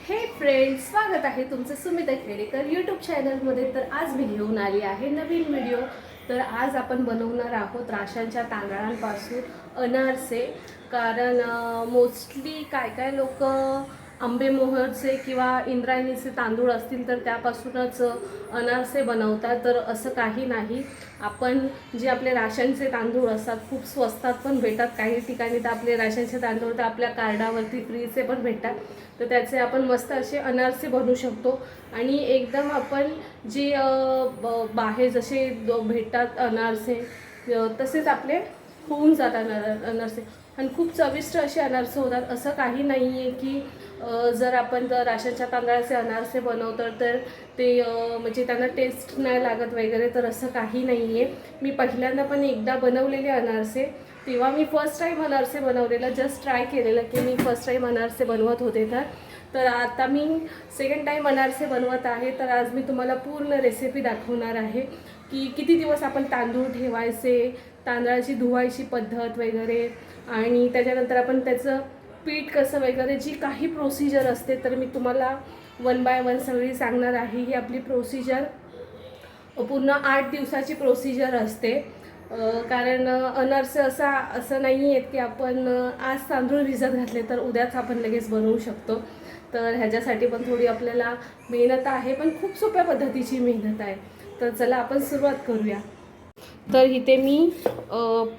हे फ्रेंड्स, स्वागत आहे तुमचं सुमिता खेडेकर यूट्यूब चॅनलमध्ये। तर आज मी घेऊन आली आहे नवीन व्हिडिओ। तर आज आपण बनवणार आहोत राशनच्या तांदळांपासून अनारसे। कारण मोस्टली काय लोक आंबेमोहरचे किंवा इंद्रायणीचे तांदूळ असतील तर त्यापासूनच अनारसे बनवतात। तर असं काही नाही, आपण जे आपले राशनचे तांदूळ असतात खूप स्वस्तात पण भेटतात, काही ठिकाणी तर आपले राशनचे तांदूळ तर आपल्या कार्डावरती फ्रीचे पण भेटतात। तर त्याचे आपण मस्त असे अनारसे बनवू शकतो। आणि एकदम आपण जे बाहेर जसे भेटतात अनारसे तसेच आपले होऊन जातात अनारसे। आणि खूप चविष्ट असे अनारसे होतात। असं काही नाही आहे की जर आपण राशनच्या तांदळाचे अनारसे बनवतो तर ते म्हणजे त्यांना टेस्ट नाही लागत वगैरे, तर असं काही नाही आहे। मी पहिल्यांदा पण एकदा बनवलेले अनारसे, तेव्हा मी फर्स्ट टाईम अनारसे बनवलेलं, जस्ट ट्राय केलेलं की मी फर्स्ट टाईम अनारसे बनवत होते। तर आता मी सेकंड टाईम अनारसे बनवत आहे। तर आज मी तुम्हाला पूर्ण रेसिपी दाखवणार आहे की किती दिवस आपण तांदूळ ठेवायचे, तांदळाची धुवायची पद्धत वगैरे, आणि त्याच्यानंतर आपण त्याचं पीठ कसं वगैरे, जी काही प्रोसिजर असते तर मी तुम्हाला 1 बाय 1 सगळी सांगणार आहे। ही आपली प्रोसिजर पूर्ण 8 दिवसाची प्रोसिजर असते। कारण अनारसे असं नाही आहेत की आपण आज तांदूळ भिजत घातले तर उद्याच आपण लगेच बनवू शकतो। तर ह्याच्यासाठी पण थोडी आपल्याला मेहनत आहे, पण खूप सोप्या पद्धतीची मेहनत आहे। तर चला आपण सुरुवात करूया। तर इथे मी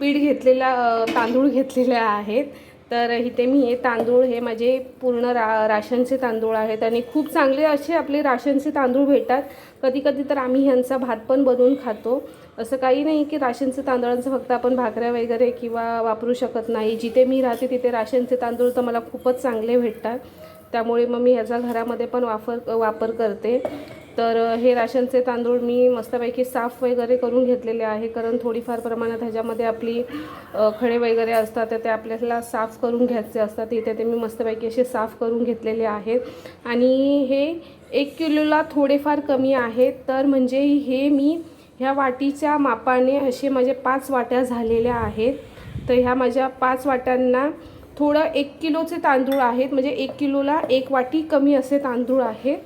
पीठ घेतलेला तांदूळ घेतलेले आहेत। तर इथे मी हे तांदूळ, हे माझे पूर्ण राशनचे तांदूळ आहेत आणि खूप चांगले असे आपले राशनचे तांदूळ भेटतात। कधी कधी तर आम्ही ह्यांचा भात पण बनवून खातो। असं काही नाही की राशनचे तांदळांचं फक्त आपण भाकऱ्या वगैरे किंवा वापरू शकत नाही। जिथे मी राहते तिथे राशनचे तांदूळ तर मला खूपच चांगले भेटतात, त्यामुळे मग मी ह्याचा घरामध्ये पण वापर करते। तर हे राशनचे तांदूळ मी मस्तपैकी साफ वगैरे करून घेतलेले आहे, कारण थोडीफार प्रमाणात ह्याच्यामध्ये आपली खडे वगैरे असतात तर ते आपल्याला साफ करून घ्यायचे असतात। इथे ते मी मस्तपैकी असे साफ करून घेतलेले आहेत। आणि हे 1 किलोला थोडेफार कमी आहेत। तर म्हणजे हे मी ह्या वाटीच्या मापाने असे माझे 5 वाट्या झालेल्या आहेत। तर ह्या माझ्या 5 वाट्यांना थोडं 1 किलोचे तांदूळ आहेत, म्हणजे 1 किलोला 1 वाटी कमी असे तांदूळ आहेत।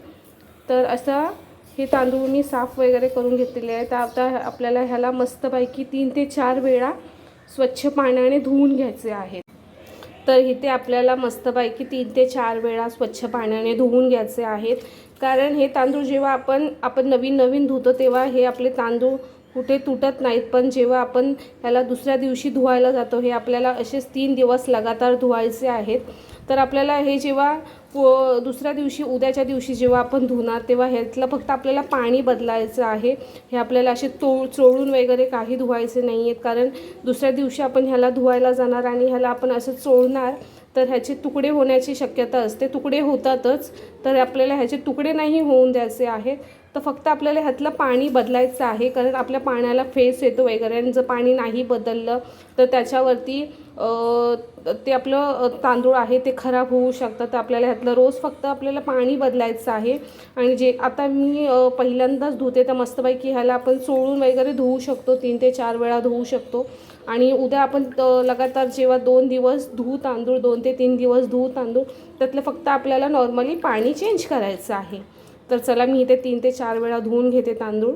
तर असं हे तांदूळ मी साफ वगैरे करून घेतलेले आहेत। आता आपल्याला ह्याला मस्तपैकी 3 ते 4 वेळा स्वच्छ पाण्याने धुवून घ्यायचे आहेत। तर इथे आपल्याला मस्तपैकी 3 ते 4 वेळा स्वच्छ पाण्याने धुवून घ्यायचे आहेत। कारण हे तांदूळ जेव्हा आपण नवीन धुतो तेव्हा हे आपले तांदूळ कुठे तुटत नाहीत, पण जेव्हा आपण ह्याला दुसऱ्या दिवशी धुवायला जातो, हे आपल्याला असेच 3 दिवस लगातार धुवायचे आहेत। तर आपल्याला हे जेव्हा दुसऱ्या दिवशी, उद्याच्या दिवशी जेव्हा आपण धुणार तेव्हा ह्यातलं फक्त आपल्याला पाणी बदलायचं आहे। हे आपल्याला असे चोळून वगैरे काही धुवायचे नाही आहेत, कारण दुसऱ्या दिवशी आपण ह्याला धुवायला जाणार आणि ह्याला आपण असं चोळणार तर ह्याचे तुकडे होण्याची शक्यता असते। तुकडे होतातच, तर आपल्याला ह्याचे तुकडे नाही होऊन द्यायचे आहेत। तर फक्त आपल्याला ह्यातलं पाणी बदलायचं आहे, कारण आपल्या पाण्याला फेस येतो वगैरे, आणि जर पाणी नाही बदललं तर त्याच्यावरती ते आपलं तांदूळ आहे ते खराब होऊ शकतं। तर आपल्याला ह्यातलं रोज फक्त आपल्याला पाणी बदलायचं आहे। आणि जे आता मी पहिल्यांदाच धुते तर मस्तपैकी ह्याला आपण चोळून वगैरे धुवू शकतो, 3 ते 4 वेळा धुवू शकतो। आणि उद्या आपण लगातार जेव्हा 2 दिवस धुवू तांदूळ, 2 ते 3 दिवस धुवू तांदूळ, त्यातलं फक्त आपल्याला नॉर्मली पाणी चेंज करायचं आहे। तर चला मी इथे 3 ते 4 वेळा धुवून घेते तांदूळ।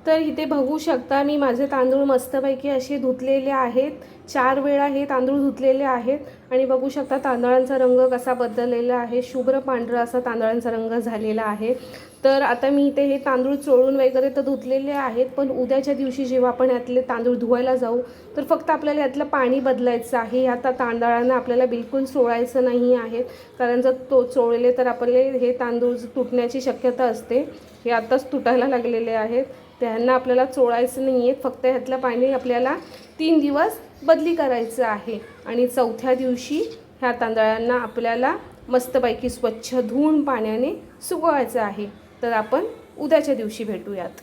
तर इथे बघू शकता मी माझे तांदूळ मस्तपैकी असे धुतलेले आहेत। 4 वेळा हे तांदूळ धुतलेले आहेत आणि बघू शकता तांदळांचा रंग कसा बदललेला आहे, शुभ्र पांढरा असा तांदळांचा रंग झालेला आहे। तर आता मी इथे हे तांदूळ चोळून वगैरे तर धुतलेले आहेत, पण उद्याच्या दिवशी जेव्हा आपण यातले तांदूळ धुवायला जाऊ तर फक्त आपल्याला यातलं पाणी बदलायचं आहे। आता तांदळांना आपल्याला बिलकुल चोळायचं नाही आहे, कारण जर चोळले तर आपले हे तांदूळ तुटण्याची शक्यता असते। हे आताच तुटायला लागलेले आहेत, त्यांना आपल्याला चोळायचं नाही आहे। फक्त ह्यातलं पाणी आपल्याला 3 दिवस बदली करायचं आहे। आणि चौथ्या दिवशी ह्या तांदळांना आपल्याला मस्तपैकी स्वच्छ धुवून पाण्याने सुकवायचं आहे। तर आपण उद्याच्या दिवशी भेटूयात।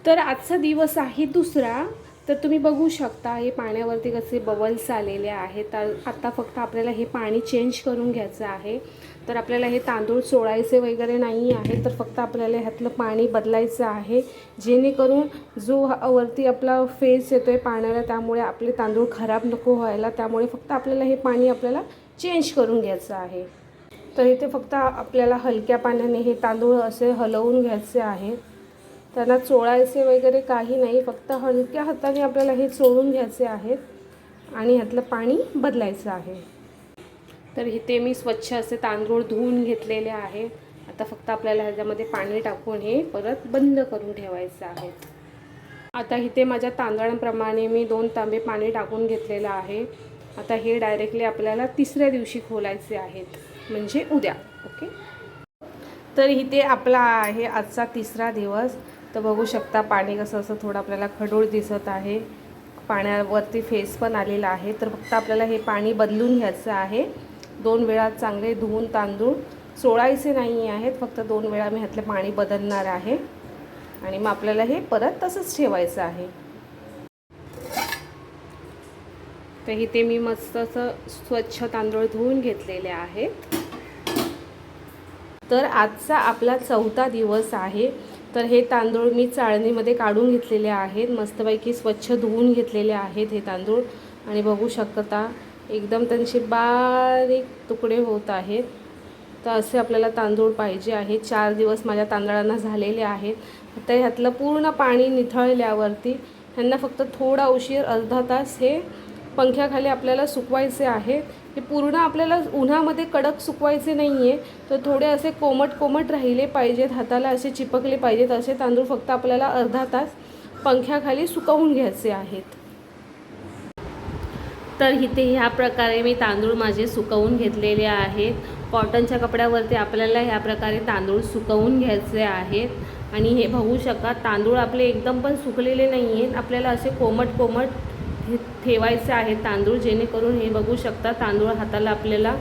तर आजचा दिवस आहे दुसरा। तर तुम्ही बघू शकता हे पाण्यावरती कसे बबल्स आलेले आहेत। तर आता फक्त आपल्याला हे पाणी चेंज करून घ्यायचं आहे। तर आपल्याला हे तांदूळ चोळायचे वगैरे नाही आहे, तर फक्त आपल्याला ह्यातलं पाणी बदलायचं आहे, जेणेकरून जो वरती आपला फेस येतो आहे पाण्याला त्यामुळे आपले तांदूळ खराब नको व्हायला। त्यामुळे फक्त आपल्याला हे पाणी आपल्याला चेंज करून घ्यायचं आहे. तर इथे फक्त आपल्याला हलक्या पाण्याने हे तांदूळ असे हलवून घ्यायचे आहेत. त्यांना चोळायचे वगैरे काही नाही, फक्त हलक्या हाताने आपल्याला हे चोळून घ्यायचे आहेत आणि ह्यातलं पाणी बदलायचं आहे. तर इथे मी स्वच्छ असे तांदूळ धुवून घेतलेले आहे. आता फक्त आपल्याला ह्याच्यामध्ये पाणी टाकून हे परत बंद करून ठेवायचं आहे. आता इथे माझ्या तांदळांप्रमाणे मी 2 तांबे पाणी टाकून घेतलेलं आहे. आता हे डायरेक्टली आपल्याला तिसऱ्या दिवशी खोलायचे आहेत, म्हणजे उद्या. ओके. तर इथे आपला आहे आजचा तिसरा दिवस. तर बघू शकता पाणी कसं असं थोडं आपल्याला खडूळ दिसत आहे. पाण्यावरती फेस पण आलेला आहे. तर फक्त आपल्याला हे पाणी बदलून घ्यायचं आहे. 2 वेळा चांगले धुवून तांदूळ चोळायचे नाही आहेत, फक्त 2 वेळा मी ह्यातले पाणी बदलणार आहे आणि मग आपल्याला हे परत तसंच ठेवायचं आहे. तर इथे मी मस्त असं स्वच्छ तांदूळ धुवून घेतलेले आहेत. तर आजचा आपला 4था दिवस आहे. तर हे तांदूळ मी चाळणीमध्ये काढून घेतलेले आहेत. मस्तपैकी स्वच्छ धुवून घेतलेले आहेत हे तांदूळ आणि बघू शकता एकदम त्यांचे बारीक तुकडे होत आहेत. तर असे आपल्याला तांदूळ पाहिजे आहे. 4 दिवस माझ्या तांदळांना झालेले आहेत. आता ह्यातलं पूर्ण पाणी निथळल्यावरती ह्यांना फक्त थोडा उशीर अर्धा तास हे पंख्याखाली आपल्याला सुकवायचे आहे. हे पूर्ण आपल्याला उन्हामध्ये कडक सुकवायचे नाही आहे. तर थोडे असे कोमट राहिले पाहिजेत, हाताला असे चिपकले पाहिजेत असे तांदूळ फक्त आपल्याला अर्धा तास पंख्याखाली सुकवून घ्यायचे आहेत. तर इथे ह्या प्रकारे मी तांदूळ माझे सुकवून घेतलेले आहेत. कॉटनच्या कपड्यावरती आपल्याला ह्या प्रकारे तांदूळ सुकवून घ्यायचे आहेत. आणि हे बघू शकता तांदूळ आपले एकदम पण सुकलेले नाही आहेत. आपल्याला असे कोमट ठेवायचे आहेत तांदूळ, जेणेकरून हे बघू शकता तांदूळ हाताला आपल्याला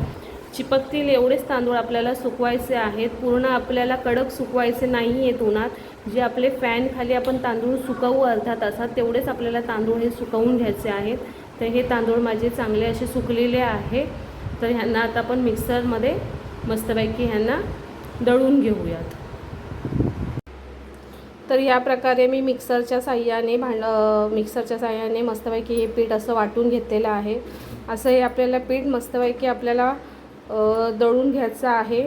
चिपकतील एवढेच तांदूळ आपल्याला सुकवायचे आहेत. पूर्ण आपल्याला कडक सुकवायचे नाही आहेत उन्हात. जे आपले फॅन खाली आपण तांदूळ सुकवू अर्धा तासात तेवढेच आपल्याला तांदूळ हे सुकवून घ्यायचे आहेत. तर हे तांदूळ माझे चांगले असे सुकलेले आहे. तर ह्यांना आता आपण मिक्सरमध्ये मस्तपैकी ह्यांना दळून घेऊयात. तर या प्रकारे मी मिक्सरच्या साहाय्याने मस्तपैकी हे पीठ असं वाटून घेतलेलं आहे. असं हे आपल्याला पीठ मस्तपैकी आपल्याला दळून घ्यायचं आहे.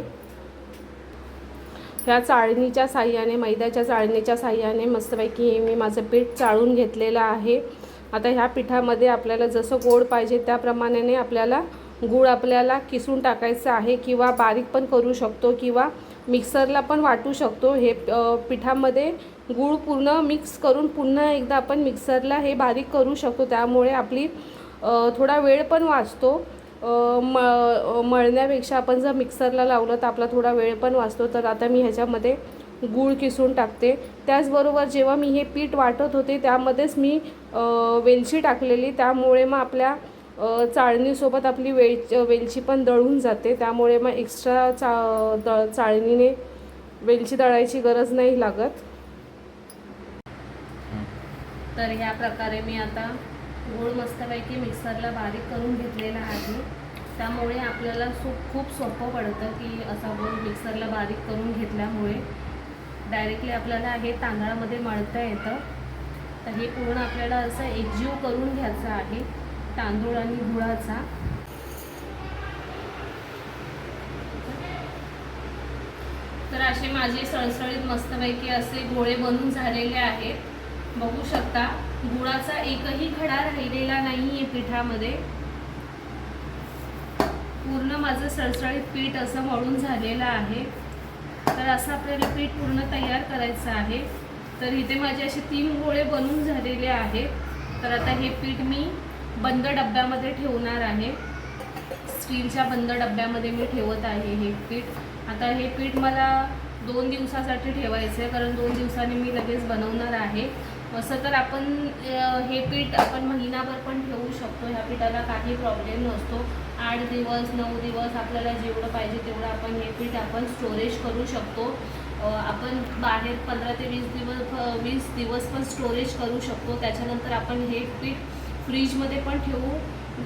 ह्या चाळणीच्या साहाय्याने, मैद्याच्या चाळणीच्या साहाय्याने मस्तपैकी हे मी माझं पीठ चाळून घेतलेलं आहे. आता ह्या पिठामध्ये आपल्याला जसं गोड पाहिजे त्याप्रमाणे आपल्याला गूळ आपल्याला किसून टाकायचं आहे, किंवा बारीक पण करू शकतो, किंवा मिक्सरला पण वाटू शकतो. हे पिठामध्ये गूळ पूर्ण मिक्स करून पुन्हा एकदा आपण मिक्सरला हे बारीक करू शकतो. त्यामुळे आपली थोडा वेळ पण वाचतो. मळण्यापेक्षा आपण जर मिक्सरला लावलं तर आपला थोडा वेळ पण वाचतो. तर आता मी ह्याच्यामध्ये गूळ किसून टाकते. त्याचबरोबर जेव्हा मी हे पीठ वाटत होते त्यामध्येच मी वेलची टाकलेली, त्यामुळे मग आपल्या चाळणीसोबत आपली वेलची पण दळून जाते. त्यामुळे मग एक्स्ट्रा चाळणीने वेलची दळायची गरज नाही लागत. तर ह्या प्रकारे मी आता गूळ मस्तपैकी मिक्सरला बारीक करून घेतलेला आहे. त्यामुळे आपल्याला खूप सोपं पडतं की असा गूळ मिक्सरला बारीक करून घेतल्यामुळे डायरेक्टली आपल्याला हे तांदळामध्ये मळता येतं. तर हे पूर्ण आपल्याला असं एकजीव करून घ्यायचं आहे तांदूळ आणि गुळाचा. तर असे माझे सळसळीत मस्तपैकी असे गोळे बनून झालेले आहेत. बघू शकता गुळाचा एकही खडा राहिलेला नाही आहे पिठामध्ये. पूर्ण माझं सळसळीत पीठ असं मळून झालेलं आहे. तर असं आपल्याला पीठ पूर्ण तयार करायचं आहे. तर इथे माझे असे 3 गोळे बनून झालेले आहेत. तर आता हे पीठ मी बंद डब्यामध्ये ठेवणार आहे. स्टीलच्या बंद डब्यामध्ये मी ठेवत आहे हे पीठ. आता हे पीठ मला 2 दिवसासाठी ठेवायचं आहे, कारण 2 दिवसांनी मी लगेच बनवणार आहे. असं तर आपण हे पीठ आपण महिनाभर पण ठेवू शकतो. ह्या पीठाला काही प्रॉब्लेम नसतो. 8 दिवस 9 दिवस आपल्याला जेवढं पाहिजे तेवढं आपण हे पीठ आपण स्टोरेज करू शकतो. आपण बाहेर 15 ते 20 दिवस पण स्टोरेज करू शकतो. त्याच्यानंतर आपण हे पीठ फ्रीजमध्ये पण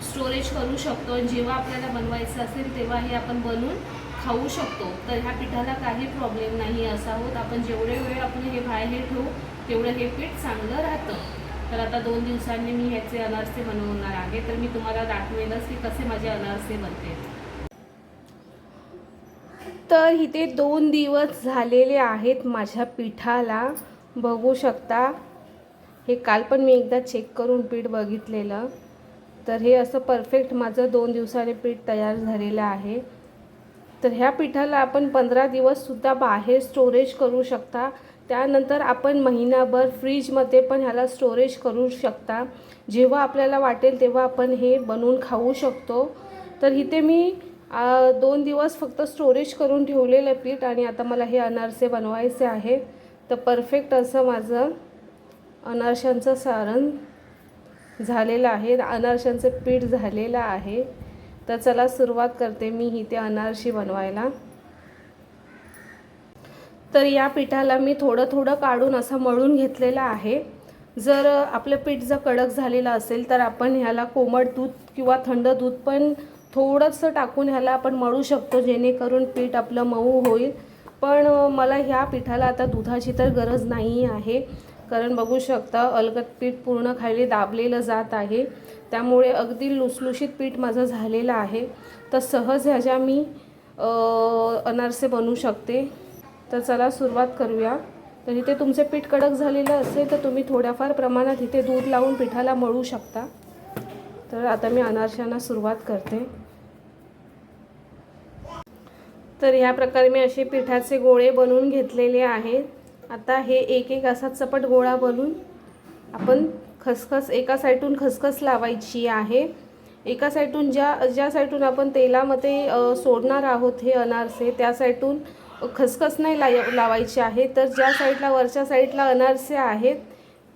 स्टोरेज करू शकतो. जेव्हा आपल्याला बनवायचं असेल तेव्हा हे आपण बनवून खाऊ शकतो. तर ह्या पिठाला काही प्रॉब्लेम नाही असा होत. आपण जेवढे वेळ आपण हे बाहेर ठेवू तेवढं हे पीठ चांगलं राहतं. तर आता 2 दिवसांनी मी ह्याचे अनारसे बनवणार आहे, तर मी तुम्हाला दाखवेनच की कसे माझे अनारसे बनते. तर इथे 2 दिवस झालेले आहेत माझ्या पिठाला, बघू शकता. हे काल पण मी एकदा चेक करून पीठ बघितलेलं, तर हे असं परफेक्ट माझं 2 दिवसाने पीठ तयार झालेलं आहे. तर ह्या पिठाला आपण 15 दिवससुद्धा बाहेर स्टोरेज करू शकता. त्यानंतर आपण महिनाभर फ्रीजमध्ये पण ह्याला स्टोरेज करू शकता. जेव्हा आपल्याला वाटेल तेव्हा आपण हे बनवून खाऊ शकतो. तर इथे मी 2 दिवस फक्त स्टोरेज करून ठेवलेलं पीठ आणि आता मला हे अनारसे बनवायचे आहे. तर परफेक्ट असं माझं अनारशांचं सारण झालेलं आहे, अनारशांचं पीठ झालेलं आहे. तर चला सुरुवात करते मी इथे अनारशी बनवायला. तर या पिठाला मी थोडं थोडं काढून असं मळून घेतलेलं आहे. जर आपलं पीठ जर कडक झालेलं असेल तर आपण ह्याला कोमट दूध किंवा थंड दूध पण थोडंसं टाकून ह्याला आपण मळू शकतो, जेणेकरून पीठ आपलं मऊ होईल. पण मला ह्या पिठाला आता दुधाची तर गरज नाही आहे, कारण बघू शकता अलगद पीठ पूर्ण खाली दाबलेलं जात आहे. त्यामुळे अगदी लुसलुशीत पीठ माझं झालेलं आहे. तर सहज ह्याच्या मी अनारसे बनवू शकते. तर चला सुरुवात करूया. तर इथे तुमचे पीठ कडक झालेलं असेल तर तुम्ही थोड्याफार प्रमाणात इथे दूध लावून पिठाला मळू शकता. तर आता मी अनारशांना सुरुवात करते. तर ह्या प्रकारे मी असे पिठाचे गोळे बनवून घेतलेले आहेत. आता हे एक एक असा चपट गोळा बनवून आपण खसखस एका साईडून खसखस लावायची आहे. एका साईडून ज्या साईडून आपण तेलामध्ये सोडणार आहोत हे अनारसे, त्या साईडून खसखस नाही लावायची आहे. तर ज्या साईडला वरच्या साईडला अनारसे आहेत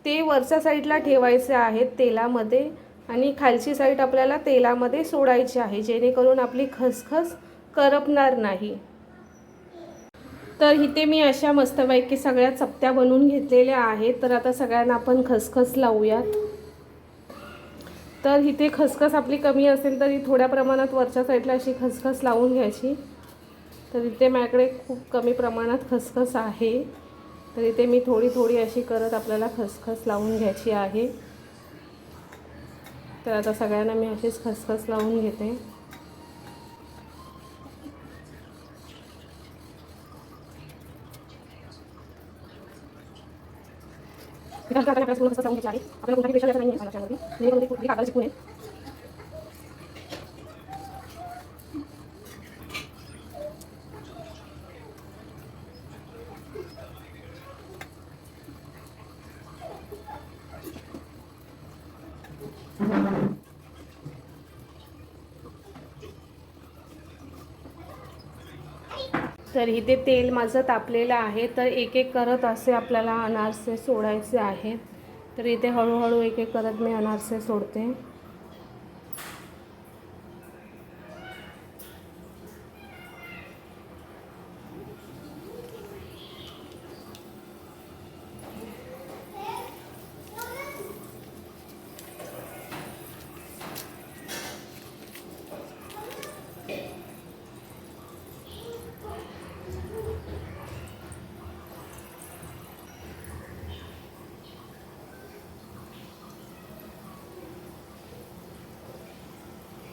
ते वरच्या साईडला ठेवायचे आहेत तेलामध्ये, आणि खालची साईड आपल्याला तेलामध्ये सोडायची आहे, जेणेकरून आपली खसखस करपणार नाही. तर इथे मी अशा मस्तपैकी सगळ्या चपट्या बनवून घेतलेल्या आहेत. तर आता सगळ्यांना आपण खसखस लावूयात. तर इथे खसखस आपली कमी असेल तरी थोड्या प्रमाणात वरच्या साईडला अशी खसखस लावून घ्यायची. तर इथे माझ्याकडे खूप कमी प्रमाणात खसखस आहे, तर इथे मी थोडी थोडी अशी करत आपल्याला खसखस लावून घ्यायची आहे. तर आता सगळ्यांना मी अशीच खसखस लावून घेते. आपल्याला खसखस लावून घ्यायची आहे. आपल्याला कोणताही प्रेशर नाही आहे अनारशांवरती, जेणेकरून ते कुठली कागदाची चिकून आहे. तर इथे तेल माझं तापलेलं आहे. तर एक एक करत असे आपल्याला अनारसे सोडायचे आहेत. तर इथे हळूहळू एक एक करत मी अनारसे सोडते.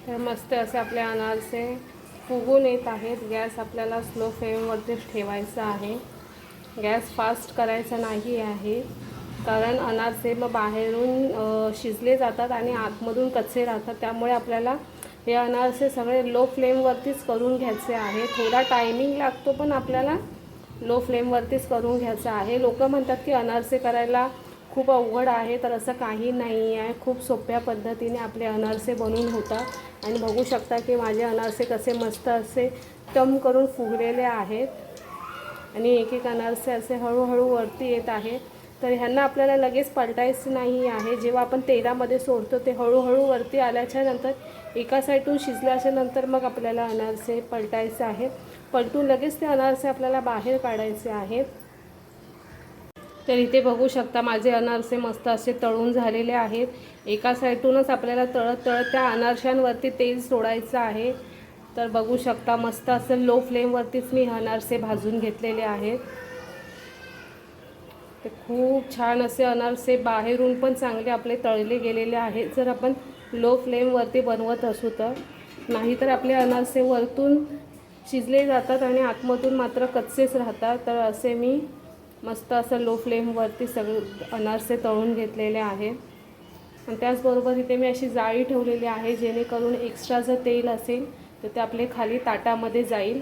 तर मस्त असे आपले अनारसे फुगून येत आहेत. गॅस आपल्याला स्लो फ्लेमवरतीच ठेवायचा आहे, गॅस फास्ट करायचा नाही आहे, कारण अनारसे मग बाहेरून शिजले जातात आणि आतमधून कच्चे राहतात. त्यामुळे आपल्याला हे अनारसे सगळे लो फ्लेमवरतीच करून घ्यायचे आहे. थोडा टायमिंग लागतो, पण आपल्याला लो फ्लेमवरतीच करून घ्यायचं आहे. लोक म्हणतात की अनारसे करायला खूप अवघड आहे, तर असं काही नाही आहे. खूप सोप्या पद्धतीने आपले अनारसे बनवून होतात. आणि बघू शकता की माझे अनारसे कसे मस्त असे टम करून फुगलेले आहेत, आणि एक एक अनारसे असे हळूहळू वरती येत आहे. तर ह्यांना आपल्याला लगेच पलटायचं नाही आहे. जेव्हा आपण तेलामध्ये सोडतो ते हळूहळू वरती आल्याच्या नंतर एका साईडून शिजल्याच्या नंतर मग आपल्याला अनारसे पलटायचे आहेत. पलटून लगेच ते अनारसे आपल्याला बाहेर काढायचे आहेत. तर इथे बघू शकता माझे अनारसे मस्त असे तळून झालेले आहेत. एका साईडूनच आपल्याला तळत तळत त्या अनारशांवरती तेल सोडायचं आहे. तर बघू शकता मस्त असं लो फ्लेमवरतीच मी अनारसे भाजून घेतलेले आहेत. ते खूप छान असे अनारसे बाहेरून पण चांगले आपले तळले गेलेले आहेत. जर आपण लो फ्लेमवरती बनवत असू तर, नाहीतर आपले अनारसे वरतून शिजले जातात आणि आतमधून मात्र कच्चेच राहतात. तर असे मी मस्त असं लो फ्लेमवरती सगळे अनारसे तळून घेतलेले आहेत. आणि त्याचबरोबर इथे मी अशी जाळी ठेवलेली आहे, जेणेकरून एक्स्ट्रा जर तेल असेल तर ते आपले खाली ताटामध्ये जाईल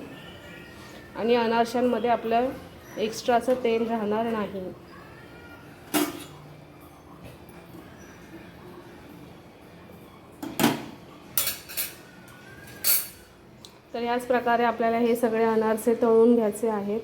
आणि अनारशांमध्ये आपलं एक्स्ट्राचं तेल राहणार नाही. तर याच प्रकारे आपल्याला हे सगळे अनारसे तळून घ्यायचे आहेत.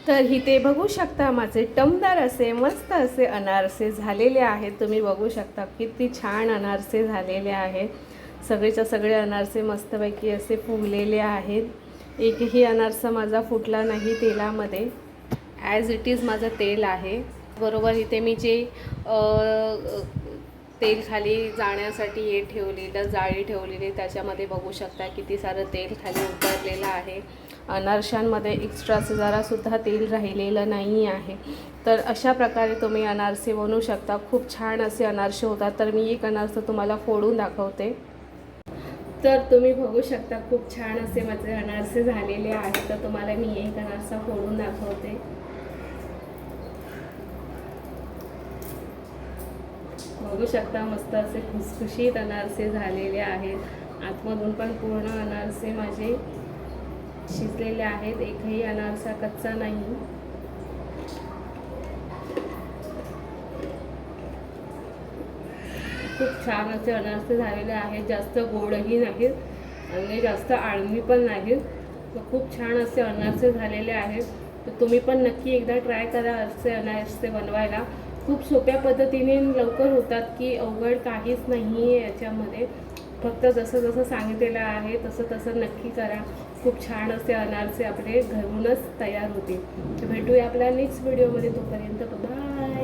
तर इथे बघू शकता माझे टमदार असे मस्त असे अनारसे झालेले आहेत. तुम्ही बघू शकता किती छान अनारसे झालेले आहेत. सगळेच्या सगळे अनारसे मस्तपैकी असे फुगलेले आहेत. एकही अनारसा माझा फुटला नाही तेलामध्ये. ॲज इट इज माझं तेल आहे. बरोबर इथे मी जे तेल खाली जाण्यासाठी हे ठेवलेलं जाळी ठेवलेली, त्याच्यामध्ये बघू शकता किती सारं तेल खाली उतरलेलं आहे. अनारशांमध्ये एक्स्ट्राचं जरासुद्धा तेल राहिलेलं नाही आहे. तर अशा प्रकारे तुम्ही अनारसे बनवू शकता. खूप छान असे अनारसे होतात. तर मी एक अनारसे तुम्हाला फोडून दाखवते. तर तुम्ही बघू शकता खूप छान असे माझे अनारसे झालेले आहेत. तर तुम्हाला मी एक अनारसा फोडून दाखवते. बघू शकता मस्त असे खुसखुशीत अनारसे झालेले आहेत. आतमधून पण पूर्ण अनारसे माझे शिजलेले आहेत. एकही अनारसा कच्चा नाही. खूप छान असे अनारसे झालेले आहेत. जास्त गोडही नाहीत आणि जास्त आळणी पण नाहीत. खूप छान असे अनारसे झालेले आहेत. तर तुम्ही पण नक्की एकदा ट्राय करा असे अनारसे बनवायला. खूप सोप्या पद्धतीने लवकर होतात, की अवघड काहीच नाही आहे याच्यामध्ये. फक्त जसं जसं सांगितलेलं आहे तसं तसं नक्की करा. खूप छान असे अनारसे आपले घरूनच तयार होतील. तर भेटूया आपल्या नेक्स्ट व्हिडिओमध्ये. तोपर्यंत बाय.